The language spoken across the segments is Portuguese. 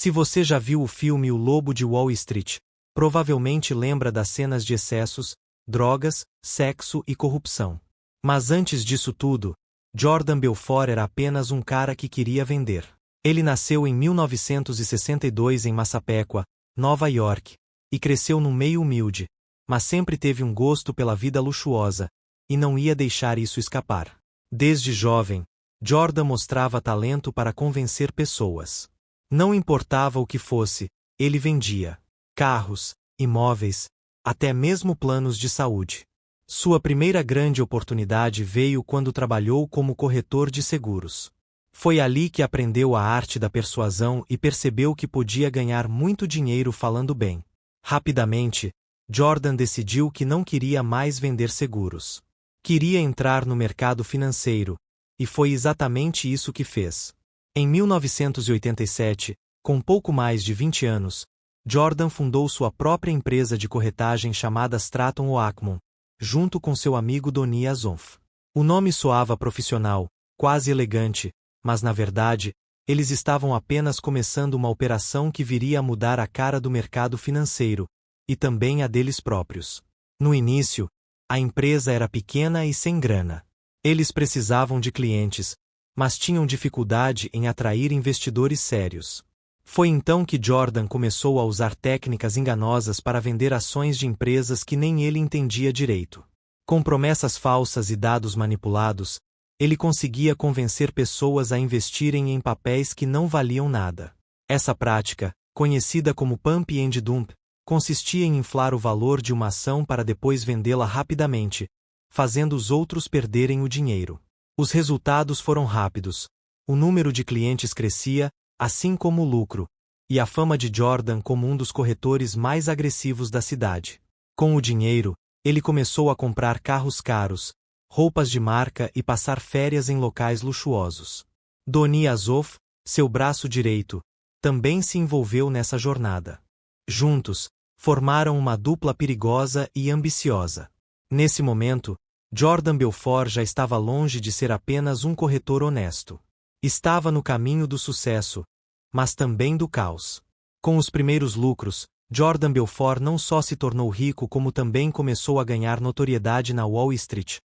Se você já viu o filme O Lobo de Wall Street, provavelmente lembra das cenas de excessos, drogas, sexo e corrupção. Mas antes disso tudo, Jordan Belfort era apenas um cara que queria vender. Ele nasceu em 1962 em Massapequa, Nova York, e cresceu num meio humilde, mas sempre teve um gosto pela vida luxuosa, e não ia deixar isso escapar. Desde jovem, Jordan mostrava talento para convencer pessoas. Não importava o que fosse, ele vendia carros, imóveis, até mesmo planos de saúde. Sua primeira grande oportunidade veio quando trabalhou como corretor de seguros. Foi ali que aprendeu a arte da persuasão e percebeu que podia ganhar muito dinheiro falando bem. Rapidamente, Jordan decidiu que não queria mais vender seguros. Queria entrar no mercado financeiro, e foi exatamente isso que fez. Em 1987, com pouco mais de 20 anos, Jordan fundou sua própria empresa de corretagem chamada Stratton Oakmont, junto com seu amigo Donnie Azoff. O nome soava profissional, quase elegante, mas na verdade, eles estavam apenas começando uma operação que viria a mudar a cara do mercado financeiro, e também a deles próprios. No início, a empresa era pequena e sem grana. Eles precisavam de clientes, mas tinham dificuldade em atrair investidores sérios. Foi então que Jordan começou a usar técnicas enganosas para vender ações de empresas que nem ele entendia direito. Com promessas falsas e dados manipulados, ele conseguia convencer pessoas a investirem em papéis que não valiam nada. Essa prática, conhecida como pump and dump, consistia em inflar o valor de uma ação para depois vendê-la rapidamente, fazendo os outros perderem o dinheiro. Os resultados foram rápidos. O número de clientes crescia, assim como o lucro, e a fama de Jordan como um dos corretores mais agressivos da cidade. Com o dinheiro, ele começou a comprar carros caros, roupas de marca e passar férias em locais luxuosos. Donnie Azoff, seu braço direito, também se envolveu nessa jornada. Juntos, formaram uma dupla perigosa e ambiciosa. Nesse momento, Jordan Belfort já estava longe de ser apenas um corretor honesto. Estava no caminho do sucesso, mas também do caos. Com os primeiros lucros, Jordan Belfort não só se tornou rico como também começou a ganhar notoriedade na Wall Street,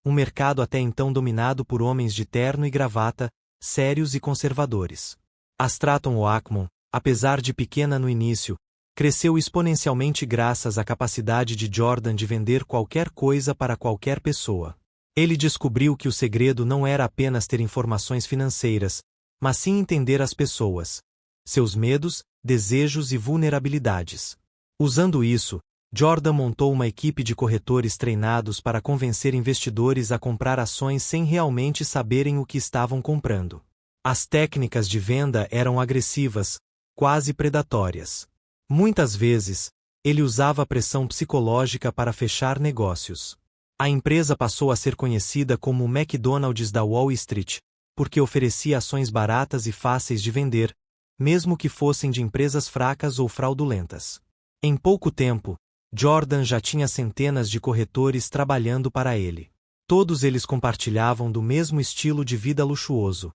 um mercado até então dominado por homens de terno e gravata, sérios e conservadores. A Stratton Oakmont, apesar de pequena no início, cresceu exponencialmente graças à capacidade de Jordan de vender qualquer coisa para qualquer pessoa. Ele descobriu que o segredo não era apenas ter informações financeiras, mas sim entender as pessoas, seus medos, desejos e vulnerabilidades. Usando isso, Jordan montou uma equipe de corretores treinados para convencer investidores a comprar ações sem realmente saberem o que estavam comprando. As técnicas de venda eram agressivas, quase predatórias. Muitas vezes, ele usava pressão psicológica para fechar negócios. A empresa passou a ser conhecida como o McDonald's da Wall Street, porque oferecia ações baratas e fáceis de vender, mesmo que fossem de empresas fracas ou fraudulentas. Em pouco tempo, Jordan já tinha centenas de corretores trabalhando para ele. Todos eles compartilhavam do mesmo estilo de vida luxuoso: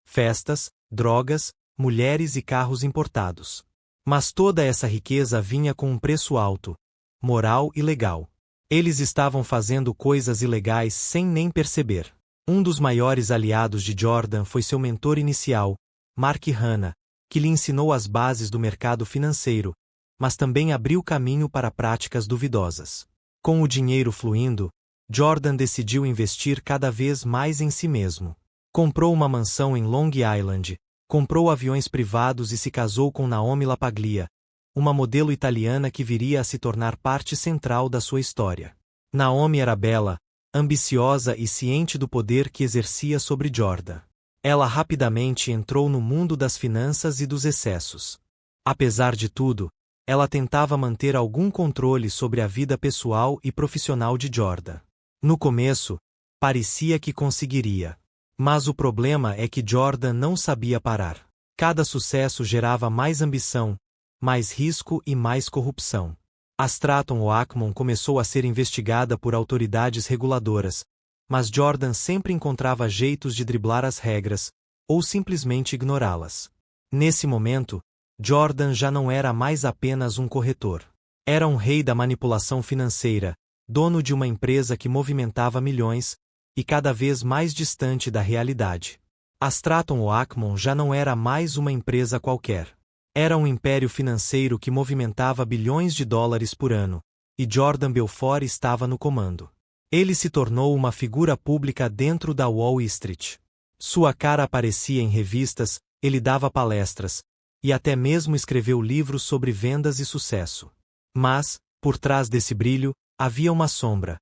festas, drogas, mulheres e carros importados. Mas toda essa riqueza vinha com um preço alto, moral e legal. Eles estavam fazendo coisas ilegais sem nem perceber. Um dos maiores aliados de Jordan foi seu mentor inicial, Mark Hanna, que lhe ensinou as bases do mercado financeiro, mas também abriu caminho para práticas duvidosas. Com o dinheiro fluindo, Jordan decidiu investir cada vez mais em si mesmo. Comprou uma mansão em Long Island, comprou aviões privados e se casou com Naomi LaPaglia, uma modelo italiana que viria a se tornar parte central da sua história. Naomi era bela, ambiciosa e ciente do poder que exercia sobre Jordan. Ela rapidamente entrou no mundo das finanças e dos excessos. Apesar de tudo, ela tentava manter algum controle sobre a vida pessoal e profissional de Jordan. No começo, parecia que conseguiria. Mas o problema é que Jordan não sabia parar. Cada sucesso gerava mais ambição, mais risco e mais corrupção. A Stratton Oakmont começou a ser investigada por autoridades reguladoras, mas Jordan sempre encontrava jeitos de driblar as regras, ou simplesmente ignorá-las. Nesse momento, Jordan já não era mais apenas um corretor. Era um rei da manipulação financeira, dono de uma empresa que movimentava milhões, e cada vez mais distante da realidade. A Stratton Oakmont já não era mais uma empresa qualquer. Era um império financeiro que movimentava bilhões de dólares por ano, e Jordan Belfort estava no comando. Ele se tornou uma figura pública dentro da Wall Street. Sua cara aparecia em revistas, ele dava palestras, e até mesmo escreveu livros sobre vendas e sucesso. Mas, por trás desse brilho, havia uma sombra.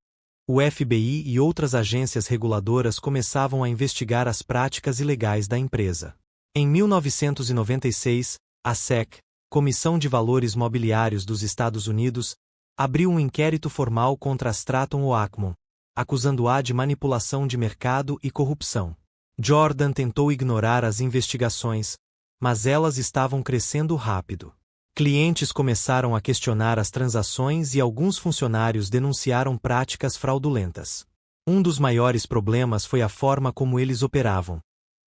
O FBI e outras agências reguladoras começavam a investigar as práticas ilegais da empresa. Em 1996, a SEC, Comissão de Valores Mobiliários dos Estados Unidos, abriu um inquérito formal contra a Stratton Oakmont, acusando-a de manipulação de mercado e corrupção. Jordan tentou ignorar as investigações, mas elas estavam crescendo rápido. Clientes começaram a questionar as transações e alguns funcionários denunciaram práticas fraudulentas. Um dos maiores problemas foi a forma como eles operavam.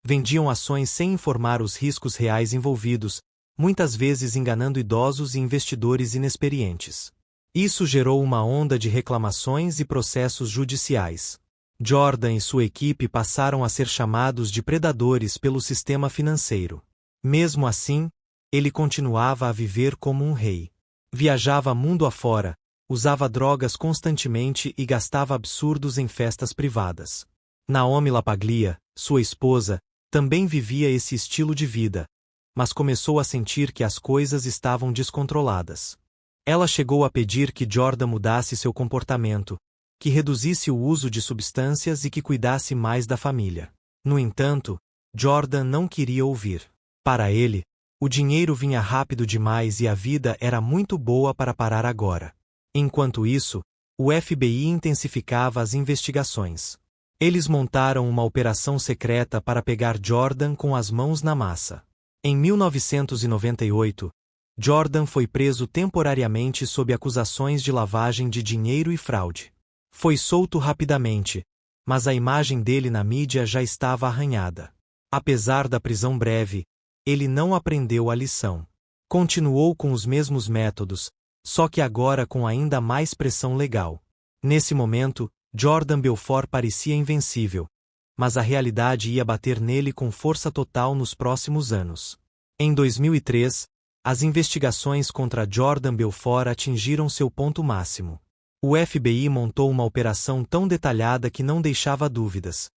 Vendiam ações sem informar os riscos reais envolvidos, muitas vezes enganando idosos e investidores inexperientes. Isso gerou uma onda de reclamações e processos judiciais. Jordan e sua equipe passaram a ser chamados de predadores pelo sistema financeiro. Mesmo assim, ele continuava a viver como um rei. Viajava mundo afora, usava drogas constantemente e gastava absurdos em festas privadas. Naomi LaPaglia, sua esposa, também vivia esse estilo de vida, mas começou a sentir que as coisas estavam descontroladas. Ela chegou a pedir que Jordan mudasse seu comportamento, que reduzisse o uso de substâncias e que cuidasse mais da família. No entanto, Jordan não queria ouvir. Para ele, o dinheiro vinha rápido demais e a vida era muito boa para parar agora. Enquanto isso, o FBI intensificava as investigações. Eles montaram uma operação secreta para pegar Jordan com as mãos na massa. Em 1998, Jordan foi preso temporariamente sob acusações de lavagem de dinheiro e fraude. Foi solto rapidamente, mas a imagem dele na mídia já estava arranhada. Apesar da prisão breve, ele não aprendeu a lição. Continuou com os mesmos métodos, só que agora com ainda mais pressão legal. Nesse momento, Jordan Belfort parecia invencível, mas a realidade ia bater nele com força total nos próximos anos. Em 2003, as investigações contra Jordan Belfort atingiram seu ponto máximo. O FBI montou uma operação tão detalhada que não deixava dúvidas.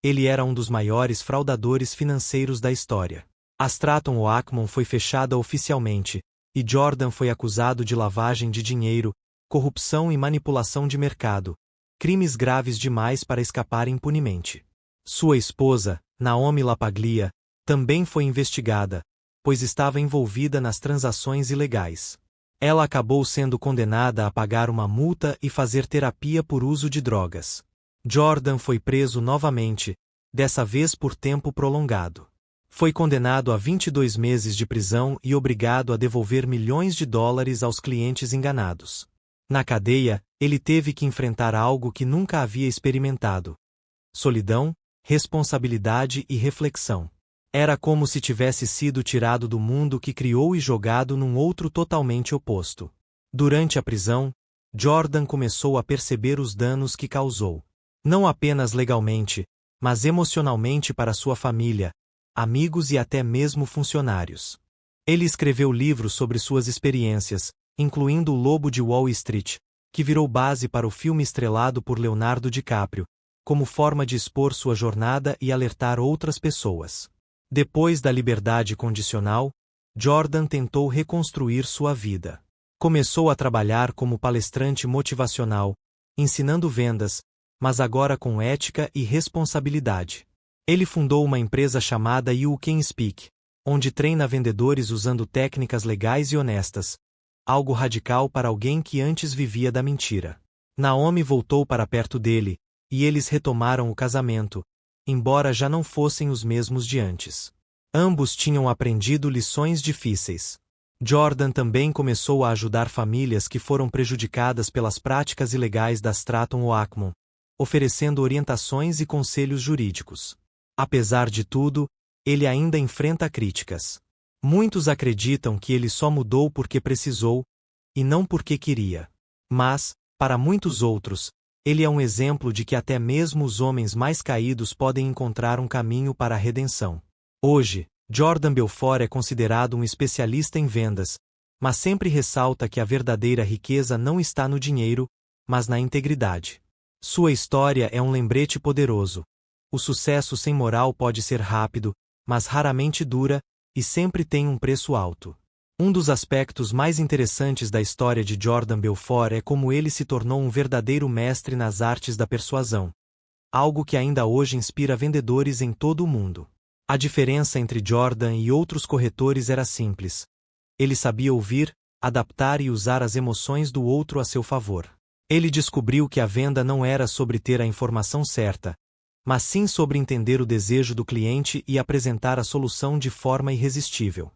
Ele era um dos maiores fraudadores financeiros da história. A Stratton Oakmont foi fechada oficialmente, e Jordan foi acusado de lavagem de dinheiro, corrupção e manipulação de mercado, crimes graves demais para escapar impunemente. Sua esposa, Naomi LaPaglia, também foi investigada, pois estava envolvida nas transações ilegais. Ela acabou sendo condenada a pagar uma multa e fazer terapia por uso de drogas. Jordan foi preso novamente, dessa vez por tempo prolongado. Foi condenado a 22 meses de prisão e obrigado a devolver milhões de dólares aos clientes enganados. Na cadeia, ele teve que enfrentar algo que nunca havia experimentado: solidão, responsabilidade e reflexão. Era como se tivesse sido tirado do mundo que criou e jogado num outro totalmente oposto. Durante a prisão, Jordan começou a perceber os danos que causou. Não apenas legalmente, mas emocionalmente para sua família, amigos e até mesmo funcionários. Ele escreveu livros sobre suas experiências, incluindo O Lobo de Wall Street, que virou base para o filme estrelado por Leonardo DiCaprio, como forma de expor sua jornada e alertar outras pessoas. Depois da liberdade condicional, Jordan tentou reconstruir sua vida. Começou a trabalhar como palestrante motivacional, ensinando vendas, mas agora com ética e responsabilidade. Ele fundou uma empresa chamada You Can Speak, onde treina vendedores usando técnicas legais e honestas, algo radical para alguém que antes vivia da mentira. Naomi voltou para perto dele, e eles retomaram o casamento, embora já não fossem os mesmos de antes. Ambos tinham aprendido lições difíceis. Jordan também começou a ajudar famílias que foram prejudicadas pelas práticas ilegais da Stratton Oakmont, oferecendo orientações e conselhos jurídicos. Apesar de tudo, ele ainda enfrenta críticas. Muitos acreditam que ele só mudou porque precisou, e não porque queria. Mas, para muitos outros, ele é um exemplo de que até mesmo os homens mais caídos podem encontrar um caminho para a redenção. Hoje, Jordan Belfort é considerado um especialista em vendas, mas sempre ressalta que a verdadeira riqueza não está no dinheiro, mas na integridade. Sua história é um lembrete poderoso. O sucesso sem moral pode ser rápido, mas raramente dura, e sempre tem um preço alto. Um dos aspectos mais interessantes da história de Jordan Belfort é como ele se tornou um verdadeiro mestre nas artes da persuasão, algo que ainda hoje inspira vendedores em todo o mundo. A diferença entre Jordan e outros corretores era simples. Ele sabia ouvir, adaptar e usar as emoções do outro a seu favor. Ele descobriu que a venda não era sobre ter a informação certa, mas sim sobre entender o desejo do cliente e apresentar a solução de forma irresistível.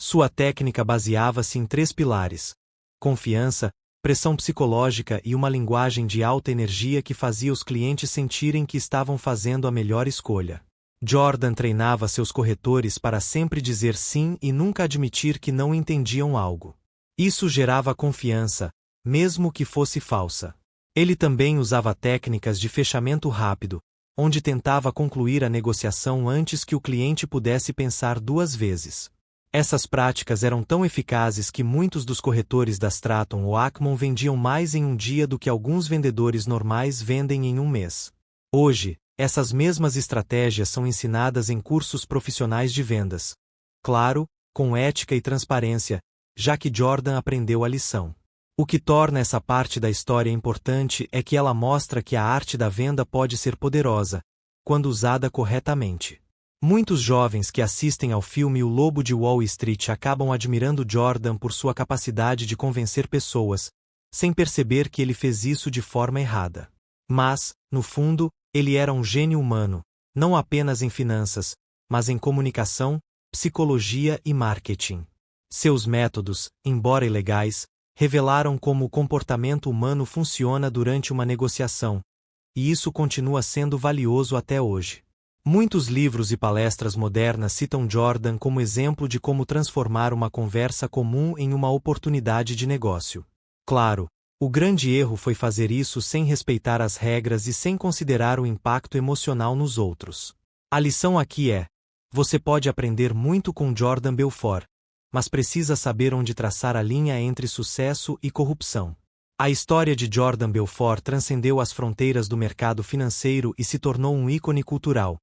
Sua técnica baseava-se em 3 pilares: confiança, pressão psicológica e uma linguagem de alta energia que fazia os clientes sentirem que estavam fazendo a melhor escolha. Jordan treinava seus corretores para sempre dizer sim e nunca admitir que não entendiam algo. Isso gerava confiança, mesmo que fosse falsa. Ele também usava técnicas de fechamento rápido, onde tentava concluir a negociação antes que o cliente pudesse pensar 2 vezes. Essas práticas eram tão eficazes que muitos dos corretores da Stratton ou Ackman vendiam mais em um dia do que alguns vendedores normais vendem em um mês. Hoje, essas mesmas estratégias são ensinadas em cursos profissionais de vendas. Claro, com ética e transparência, já que Jordan aprendeu a lição. O que torna essa parte da história importante é que ela mostra que a arte da venda pode ser poderosa, quando usada corretamente. Muitos jovens que assistem ao filme O Lobo de Wall Street acabam admirando Jordan por sua capacidade de convencer pessoas, sem perceber que ele fez isso de forma errada. Mas, no fundo, ele era um gênio humano, não apenas em finanças, mas em comunicação, psicologia e marketing. Seus métodos, embora ilegais, revelaram como o comportamento humano funciona durante uma negociação, e isso continua sendo valioso até hoje. Muitos livros e palestras modernas citam Jordan como exemplo de como transformar uma conversa comum em uma oportunidade de negócio. Claro, o grande erro foi fazer isso sem respeitar as regras e sem considerar o impacto emocional nos outros. A lição aqui é: você pode aprender muito com Jordan Belfort, mas precisa saber onde traçar a linha entre sucesso e corrupção. A história de Jordan Belfort transcendeu as fronteiras do mercado financeiro e se tornou um ícone cultural,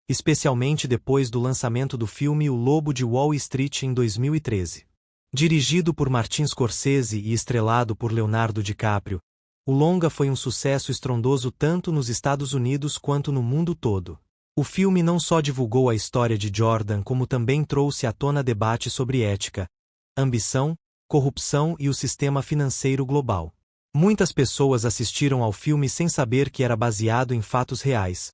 especialmente depois do lançamento do filme O Lobo de Wall Street em 2013. Dirigido por Martin Scorsese e estrelado por Leonardo DiCaprio, o longa foi um sucesso estrondoso tanto nos Estados Unidos quanto no mundo todo. O filme não só divulgou a história de Jordan como também trouxe à tona debate sobre ética, ambição, corrupção e o sistema financeiro global. Muitas pessoas assistiram ao filme sem saber que era baseado em fatos reais,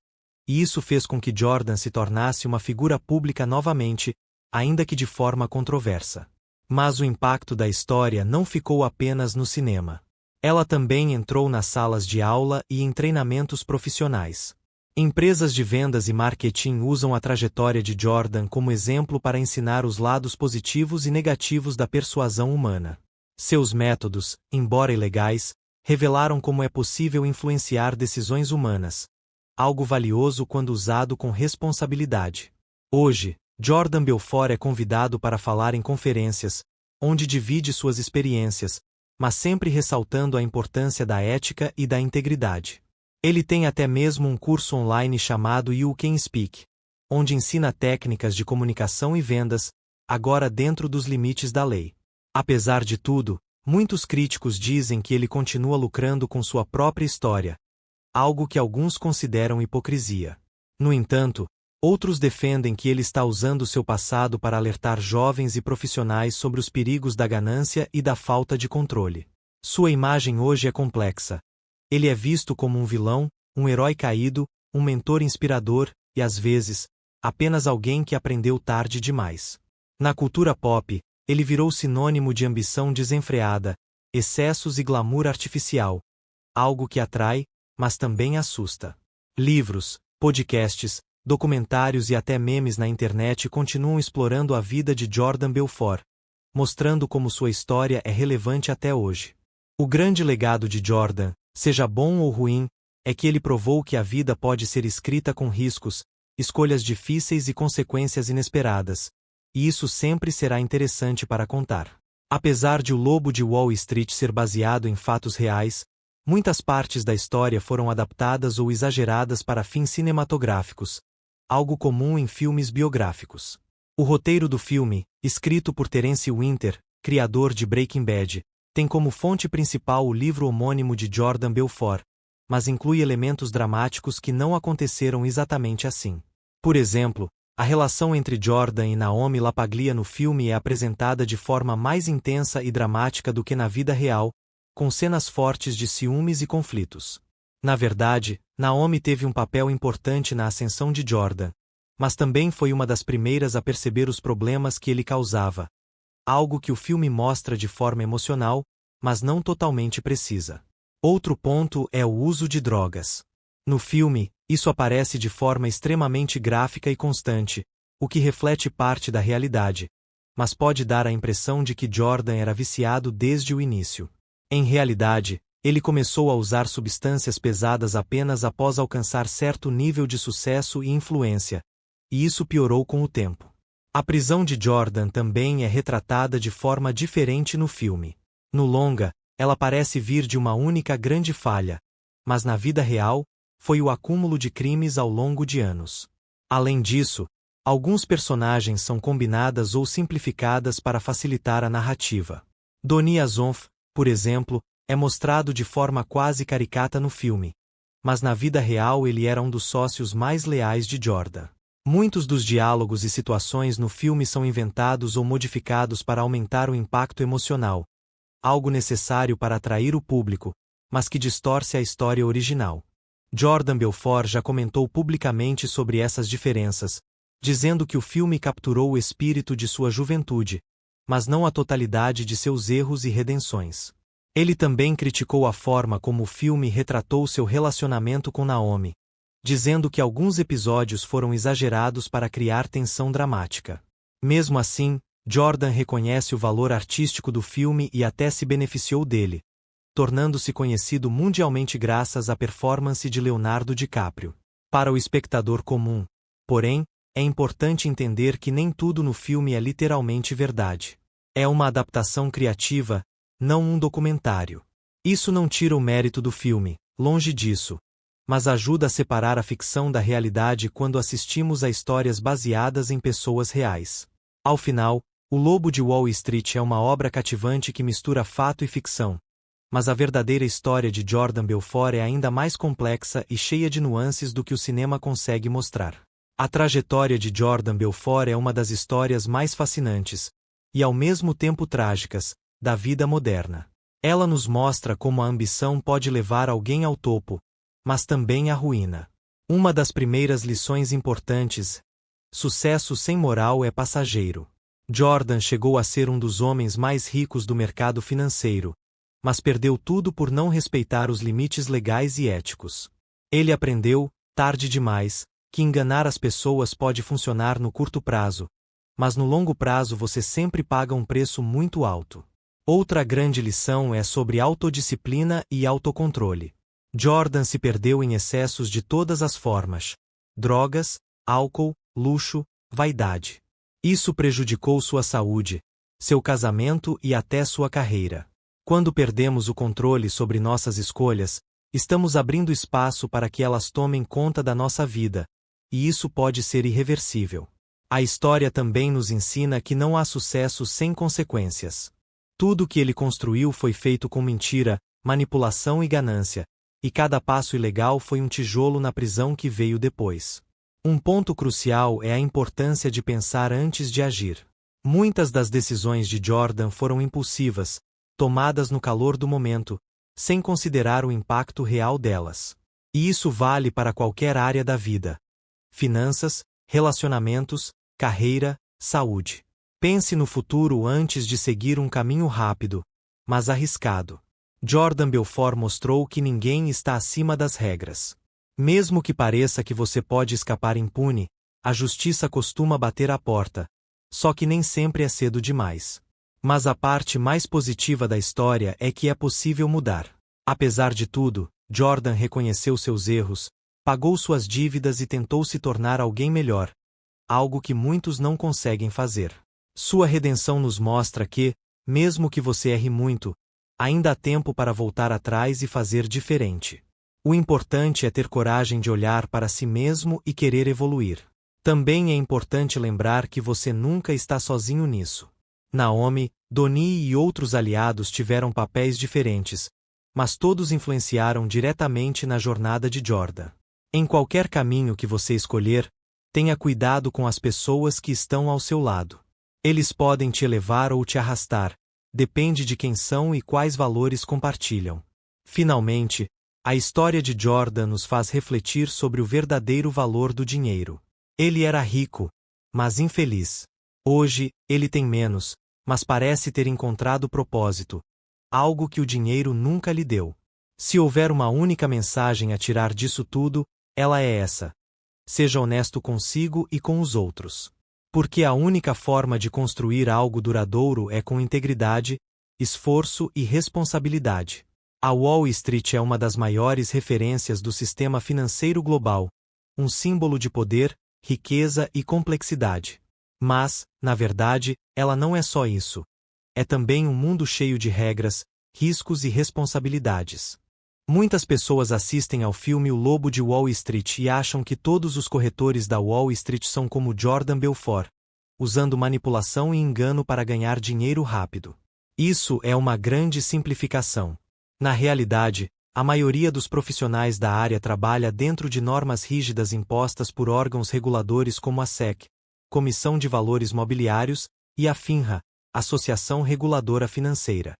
e isso fez com que Jordan se tornasse uma figura pública novamente, ainda que de forma controversa. Mas o impacto da história não ficou apenas no cinema. Ela também entrou nas salas de aula e em treinamentos profissionais. Empresas de vendas e marketing usam a trajetória de Jordan como exemplo para ensinar os lados positivos e negativos da persuasão humana. Seus métodos, embora ilegais, revelaram como é possível influenciar decisões humanas, algo valioso quando usado com responsabilidade. Hoje, Jordan Belfort é convidado para falar em conferências, onde divide suas experiências, mas sempre ressaltando a importância da ética e da integridade. Ele tem até mesmo um curso online chamado You Can Speak, onde ensina técnicas de comunicação e vendas, agora dentro dos limites da lei. Apesar de tudo, muitos críticos dizem que ele continua lucrando com sua própria história, algo que alguns consideram hipocrisia. No entanto, outros defendem que ele está usando seu passado para alertar jovens e profissionais sobre os perigos da ganância e da falta de controle. Sua imagem hoje é complexa. Ele é visto como um vilão, um herói caído, um mentor inspirador e, às vezes, apenas alguém que aprendeu tarde demais. Na cultura pop, ele virou sinônimo de ambição desenfreada, excessos e glamour artificial, algo que atrai, mas também assusta. Livros, podcasts, documentários e até memes na internet continuam explorando a vida de Jordan Belfort, mostrando como sua história é relevante até hoje. O grande legado de Jordan, seja bom ou ruim, é que ele provou que a vida pode ser escrita com riscos, escolhas difíceis e consequências inesperadas, e isso sempre será interessante para contar. Apesar de O Lobo de Wall Street ser baseado em fatos reais, muitas partes da história foram adaptadas ou exageradas para fins cinematográficos, algo comum em filmes biográficos. O roteiro do filme, escrito por Terence Winter, criador de Breaking Bad, tem como fonte principal o livro homônimo de Jordan Belfort, mas inclui elementos dramáticos que não aconteceram exatamente assim. Por exemplo, a relação entre Jordan e Naomi LaPaglia no filme é apresentada de forma mais intensa e dramática do que na vida real, com cenas fortes de ciúmes e conflitos. Na verdade, Naomi teve um papel importante na ascensão de Jordan, mas também foi uma das primeiras a perceber os problemas que ele causava, algo que o filme mostra de forma emocional, mas não totalmente precisa. Outro ponto é o uso de drogas. No filme, isso aparece de forma extremamente gráfica e constante, o que reflete parte da realidade, mas pode dar a impressão de que Jordan era viciado desde o início. Em realidade, ele começou a usar substâncias pesadas apenas após alcançar certo nível de sucesso e influência, e isso piorou com o tempo. A prisão de Jordan também é retratada de forma diferente no filme. No longa, ela parece vir de uma única grande falha, mas na vida real, foi o acúmulo de crimes ao longo de anos. Além disso, alguns personagens são combinadas ou simplificadas para facilitar a narrativa. Donnie Azonf, por exemplo, é mostrado de forma quase caricata no filme, mas na vida real ele era um dos sócios mais leais de Jordan. Muitos dos diálogos e situações no filme são inventados ou modificados para aumentar o impacto emocional, algo necessário para atrair o público, mas que distorce a história original. Jordan Belfort já comentou publicamente sobre essas diferenças, dizendo que o filme capturou o espírito de sua juventude, mas não a totalidade de seus erros e redenções. Ele também criticou a forma como o filme retratou seu relacionamento com Naomi, dizendo que alguns episódios foram exagerados para criar tensão dramática. Mesmo assim, Jordan reconhece o valor artístico do filme e até se beneficiou dele, tornando-se conhecido mundialmente graças à performance de Leonardo DiCaprio. Para o espectador comum, porém, é importante entender que nem tudo no filme é literalmente verdade. É uma adaptação criativa, não um documentário. Isso não tira o mérito do filme, longe disso, mas ajuda a separar a ficção da realidade quando assistimos a histórias baseadas em pessoas reais. Ao final, O Lobo de Wall Street é uma obra cativante que mistura fato e ficção, mas a verdadeira história de Jordan Belfort é ainda mais complexa e cheia de nuances do que o cinema consegue mostrar. A trajetória de Jordan Belfort é uma das histórias mais fascinantes, e ao mesmo tempo trágicas, da vida moderna. Ela nos mostra como a ambição pode levar alguém ao topo, mas também à ruína. Uma das primeiras lições importantes: sucesso sem moral é passageiro. Jordan chegou a ser um dos homens mais ricos do mercado financeiro, mas perdeu tudo por não respeitar os limites legais e éticos. Ele aprendeu, tarde demais, que enganar as pessoas pode funcionar no curto prazo, mas no longo prazo você sempre paga um preço muito alto. Outra grande lição é sobre autodisciplina e autocontrole. Jordan se perdeu em excessos de todas as formas: drogas, álcool, luxo, vaidade. Isso prejudicou sua saúde, seu casamento e até sua carreira. Quando perdemos o controle sobre nossas escolhas, estamos abrindo espaço para que elas tomem conta da nossa vida, e isso pode ser irreversível. A história também nos ensina que não há sucesso sem consequências. Tudo que ele construiu foi feito com mentira, manipulação e ganância, e cada passo ilegal foi um tijolo na prisão que veio depois. Um ponto crucial é a importância de pensar antes de agir. Muitas das decisões de Jordan foram impulsivas, tomadas no calor do momento, sem considerar o impacto real delas. E isso vale para qualquer área da vida: finanças, relacionamentos, carreira, saúde. Pense no futuro antes de seguir um caminho rápido, mas arriscado. Jordan Belfort mostrou que ninguém está acima das regras. Mesmo que pareça que você pode escapar impune, a justiça costuma bater à porta. Só que nem sempre é cedo demais. Mas a parte mais positiva da história é que é possível mudar. Apesar de tudo, Jordan reconheceu seus erros, pagou suas dívidas e tentou se tornar alguém melhor. Algo que muitos não conseguem fazer. Sua redenção nos mostra que, mesmo que você erre muito, ainda há tempo para voltar atrás e fazer diferente. O importante é ter coragem de olhar para si mesmo e querer evoluir. Também é importante lembrar que você nunca está sozinho nisso. Naomi, Donnie e outros aliados tiveram papéis diferentes, mas todos influenciaram diretamente na jornada de Jordan. Em qualquer caminho que você escolher, tenha cuidado com as pessoas que estão ao seu lado. Eles podem te elevar ou te arrastar, depende de quem são e quais valores compartilham. Finalmente, a história de Jordan nos faz refletir sobre o verdadeiro valor do dinheiro. Ele era rico, mas infeliz. Hoje, ele tem menos, mas parece ter encontrado propósito, algo que o dinheiro nunca lhe deu. Se houver uma única mensagem a tirar disso tudo, ela é essa: seja honesto consigo e com os outros. Porque a única forma de construir algo duradouro é com integridade, esforço e responsabilidade. A Wall Street é uma das maiores referências do sistema financeiro global, um símbolo de poder, riqueza e complexidade. Mas, na verdade, ela não é só isso. É também um mundo cheio de regras, riscos e responsabilidades. Muitas pessoas assistem ao filme O Lobo de Wall Street e acham que todos os corretores da Wall Street são como Jordan Belfort, usando manipulação e engano para ganhar dinheiro rápido. Isso é uma grande simplificação. Na realidade, a maioria dos profissionais da área trabalha dentro de normas rígidas impostas por órgãos reguladores como a SEC, Comissão de Valores Mobiliários, e a FINRA, Associação Reguladora Financeira.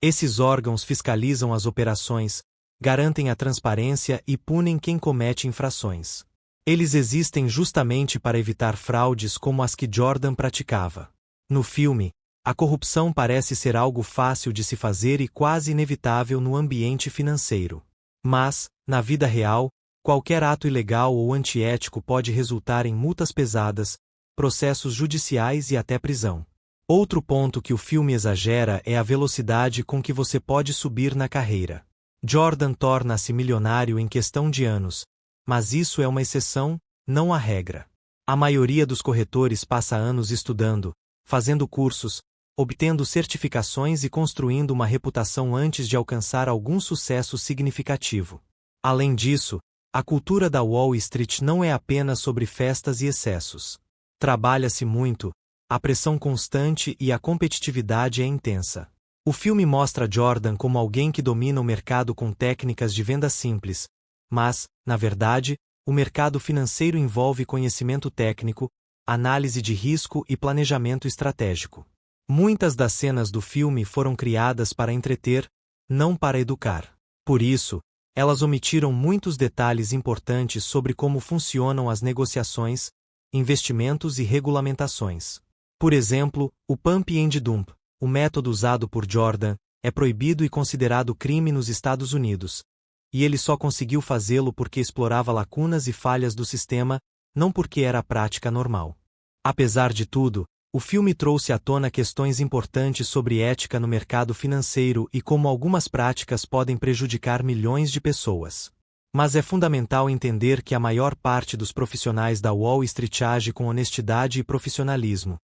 Esses órgãos fiscalizam as operações, garantem a transparência e punem quem comete infrações. Eles existem justamente para evitar fraudes como as que Jordan praticava. No filme, a corrupção parece ser algo fácil de se fazer e quase inevitável no ambiente financeiro. Mas, na vida real, qualquer ato ilegal ou antiético pode resultar em multas pesadas, processos judiciais e até prisão. Outro ponto que o filme exagera é a velocidade com que você pode subir na carreira. Jordan torna-se milionário em questão de anos, mas isso é uma exceção, não a regra. A maioria dos corretores passa anos estudando, fazendo cursos, obtendo certificações e construindo uma reputação antes de alcançar algum sucesso significativo. Além disso, a cultura da Wall Street não é apenas sobre festas e excessos. Trabalha-se muito, a pressão constante e a competitividade é intensa. O filme mostra Jordan como alguém que domina o mercado com técnicas de venda simples, mas, na verdade, o mercado financeiro envolve conhecimento técnico, análise de risco e planejamento estratégico. Muitas das cenas do filme foram criadas para entreter, não para educar. Por isso, elas omitiram muitos detalhes importantes sobre como funcionam as negociações, investimentos e regulamentações. Por exemplo, o Pump and Dump, o método usado por Jordan, é proibido e considerado crime nos Estados Unidos, e ele só conseguiu fazê-lo porque explorava lacunas e falhas do sistema, não porque era a prática normal. Apesar de tudo, o filme trouxe à tona questões importantes sobre ética no mercado financeiro e como algumas práticas podem prejudicar milhões de pessoas. Mas é fundamental entender que a maior parte dos profissionais da Wall Street age com honestidade e profissionalismo.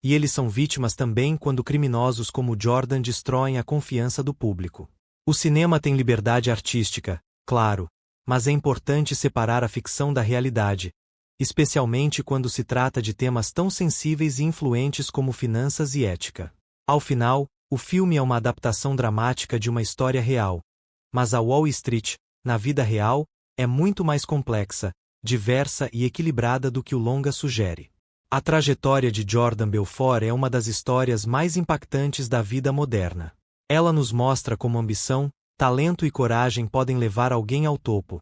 E eles são vítimas também quando criminosos como Jordan destroem a confiança do público. O cinema tem liberdade artística, claro, mas é importante separar a ficção da realidade, especialmente quando se trata de temas tão sensíveis e influentes como finanças e ética. Ao final, o filme é uma adaptação dramática de uma história real, mas a Wall Street, na vida real, é muito mais complexa, diversa e equilibrada do que o longa sugere. A trajetória de Jordan Belfort é uma das histórias mais impactantes da vida moderna. Ela nos mostra como ambição, talento e coragem podem levar alguém ao topo,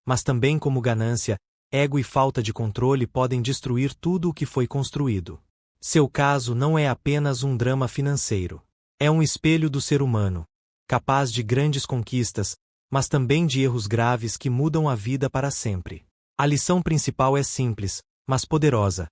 mas também como ganância, ego e falta de controle podem destruir tudo o que foi construído. Seu caso não é apenas um drama financeiro. É um espelho do ser humano, capaz de grandes conquistas, mas também de erros graves que mudam a vida para sempre. A lição principal é simples, mas poderosa.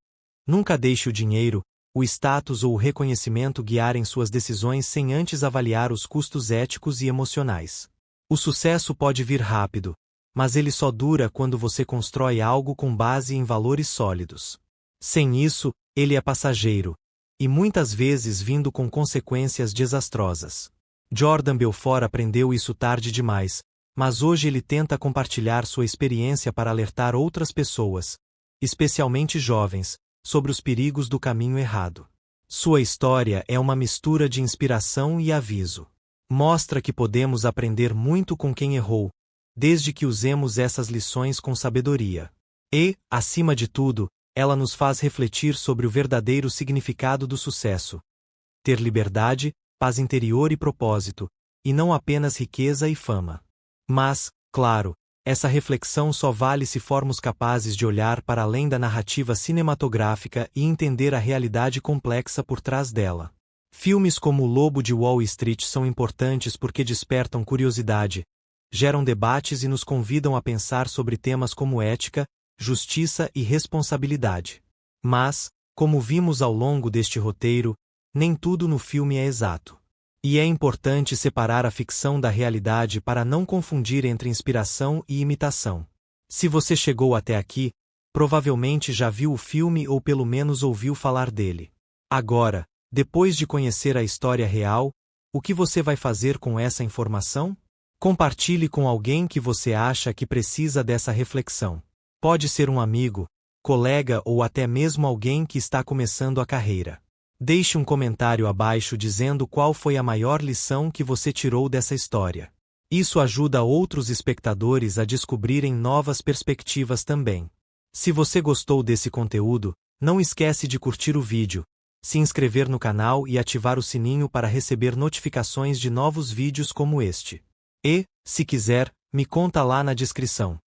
Nunca deixe o dinheiro, o status ou o reconhecimento guiarem suas decisões sem antes avaliar os custos éticos e emocionais. O sucesso pode vir rápido, mas ele só dura quando você constrói algo com base em valores sólidos. Sem isso, ele é passageiro, e muitas vezes vindo com consequências desastrosas. Jordan Belfort aprendeu isso tarde demais, mas hoje ele tenta compartilhar sua experiência para alertar outras pessoas, especialmente jovens, sobre os perigos do caminho errado. Sua história é uma mistura de inspiração e aviso. Mostra que podemos aprender muito com quem errou, desde que usemos essas lições com sabedoria. E, acima de tudo, ela nos faz refletir sobre o verdadeiro significado do sucesso. Ter liberdade, paz interior e propósito, e não apenas riqueza e fama. Mas, claro, essa reflexão só vale se formos capazes de olhar para além da narrativa cinematográfica e entender a realidade complexa por trás dela. Filmes como O Lobo de Wall Street são importantes porque despertam curiosidade, geram debates e nos convidam a pensar sobre temas como ética, justiça e responsabilidade. Mas, como vimos ao longo deste roteiro, nem tudo no filme é exato. E é importante separar a ficção da realidade para não confundir entre inspiração e imitação. Se você chegou até aqui, provavelmente já viu o filme ou pelo menos ouviu falar dele. Agora, depois de conhecer a história real, o que você vai fazer com essa informação? Compartilhe com alguém que você acha que precisa dessa reflexão. Pode ser um amigo, colega ou até mesmo alguém que está começando a carreira. Deixe um comentário abaixo dizendo qual foi a maior lição que você tirou dessa história. Isso ajuda outros espectadores a descobrirem novas perspectivas também. Se você gostou desse conteúdo, não esquece de curtir o vídeo, se inscrever no canal e ativar o sininho para receber notificações de novos vídeos como este. E, se quiser, me conta lá na descrição.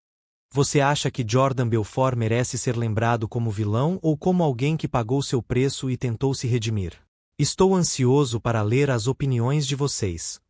Você acha que Jordan Belfort merece ser lembrado como vilão ou como alguém que pagou seu preço e tentou se redimir? Estou ansioso para ler as opiniões de vocês.